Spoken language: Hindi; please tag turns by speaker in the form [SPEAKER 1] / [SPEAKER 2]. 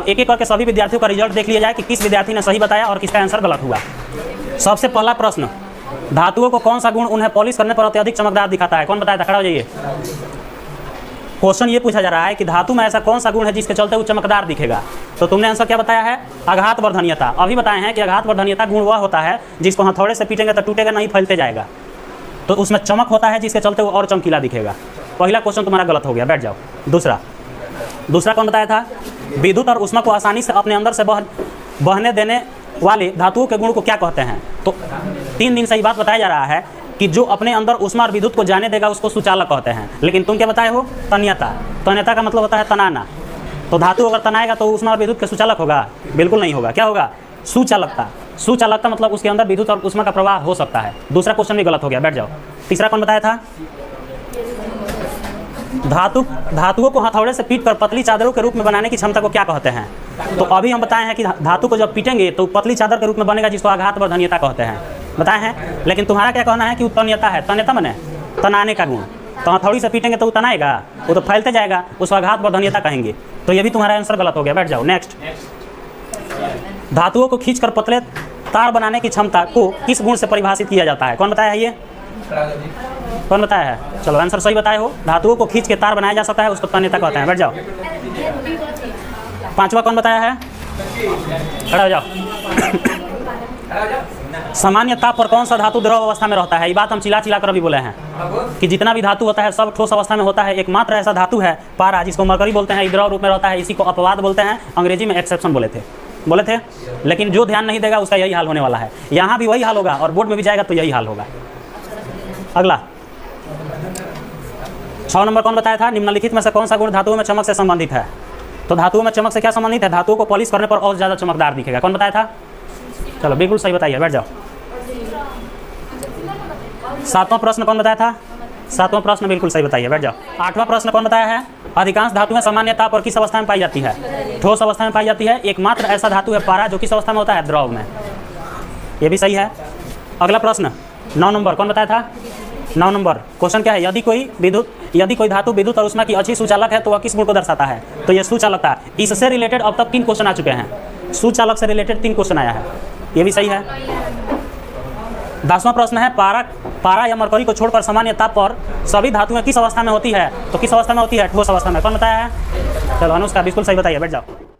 [SPEAKER 1] अब एक एक करके सभी विद्यार्थियों का रिजल्ट देख लिया जाए कि किस विद्यार्थी ने सही बताया और किसका आंसर गलत हुआ। सबसे पहला प्रश्न, धातुओं को कौन सा गुण उन्हें पॉलिश करने पर अत्यधिक चमकदार दिखाता है? कौन बताया था? खड़ा हो जाइए। क्वेश्चन ये पूछा जा रहा है कि धातु में ऐसा कौन सा गुण है जिसके चलते वो चमकदार दिखेगा। तो तुमने आंसर क्या बताया है? आघात वर्धनीयता। अभी बताए हैं कि आघात वर्धनीयता गुण वह होता है जिसको हथौड़े से पीटेंगे तो टूटेगा नहीं, फैलते जाएगा, तो उसमें चमक होता है जिसके चलते वो और चमकीला दिखेगा। पहला क्वेश्चन तुम्हारा गलत हो गया, बैठ जाओ। दूसरा कौन बताया था? विद्युत और ऊष्मा को आसानी से अपने अंदर से बहने देने वाले धातुओं के गुण को क्या कहते हैं? तो 3 दिन से ये बात बताया जा रहा है कि जो अपने अंदर ऊष्मा और विद्युत को जाने देगा उसको सुचालक कहते हैं। लेकिन तुम क्या बताए हो? तन्यता। तन्यता का मतलब होता है तनाना। तो धातु अगर तनाएगा तो ऊष्मा और विद्युत के सुचालक होगा? बिल्कुल नहीं होगा। क्या होगा? सुचालकता। सुचालकता मतलब उसके अंदर विद्युत और ऊष्मा का प्रवाह हो सकता है। दूसरा क्वेश्चन भी गलत हो गया, बैठ जाओ। तीसरा कौन बताया था? धातुओं को हथौड़े से पीट कर पतली चादरों के रूप में बनाने की क्षमता को क्या कहते हैं? तो अभी हम बताए हैं कि धातु को जब पीटेंगे तो पतली चादर के रूप में बनेगा, जिसको आघात वर्धनीयता कहते हैं, बताए हैं। लेकिन तुम्हारा क्या कहना है कि तन्यता है? तन्यता माने तनाने का गुण। तो हथौड़ी से पीटेंगे तो वो तनाएगा, वो तो फैलते जाएगा, उसको आघात वर्धनीयता कहेंगे। तो ये भी तुम्हारा आंसर गलत हो गया, बैठ जाओ। नेक्स्ट, धातुओं को खींचकर पतले तार बनाने की क्षमता को किस गुण से परिभाषित किया जाता है? कौन बताया है? ये कौन बताया है? चलो आंसर सही बताए हो। धातुओं को खींच के तार बनाया जा सकता है, उसको तन्यता कहते हैं, बैठ जाओ। पांचवा कौन बताया है? खड़ा हो जाओ। सामान्य ताप पर कौन सा धातु द्रव अवस्था में रहता है? ये बात हम चिल्ला कर अभी बोले हैं कि जितना भी धातु होता है सब ठोस अवस्था में होता है। एकमात्र ऐसा धातु है पारा, जिसको मरकरी बोलते हैं, द्रव रूप में रहता है। इसी को अपवाद बोलते हैं, अंग्रेजी में एक्सेप्शन बोले थे। लेकिन जो ध्यान नहीं देगा उसका यही हाल होने वाला है। यहाँ भी वही हाल होगा और बोर्ड में भी जाएगा तो यही हाल होगा। अगला 6 नंबर कौन बताया था? निम्नलिखित में से कौन सा गुण धातुओं में चमक से संबंधित है? तो धातुओं में चमक से क्या संबंधित है? धातुओं को पॉलिश करने पर और ज़्यादा चमकदार दिखेगा। कौन बताया था? चलो बिल्कुल सही बताइए, बैठ जाओ। 7वां प्रश्न कौन बताया था? 7वां प्रश्न बिल्कुल सही बताइए, बैठ जाओ। 8वां प्रश्न कौन बताया है? अधिकांश धातुएं सामान्य ताप और किस अवस्था में पाई जाती है? ठोस अवस्था में पाई जाती है। एकमात्र ऐसा धातु है पारा, जो किस अवस्था में होता है? द्रव में। ये भी सही है। अगला प्रश्न 9 नंबर कौन बताया था? 9 नंबर क्वेश्चन क्या है? यदि कोई धातु विद्युत और ऊष्मा की अच्छी सुचालक है तो वह किस गुण को दर्शाता है? तो यह सुचालकता। इससे रिलेटेड अब तक 3 क्वेश्चन आ चुके हैं। सुचालक से रिलेटेड 3 क्वेश्चन आया है, ये भी सही है। 10वां प्रश्न है, पारा या मरकरी को छोड़कर सामान्य ताप पर सभी धातुएं किस अवस्था में होती है? तो किस अवस्था में होती है? ठोस अवस्था में। कौन बताया है? चलो अनुष्का बिल्कुल सही बताइए, बैठ जाओ।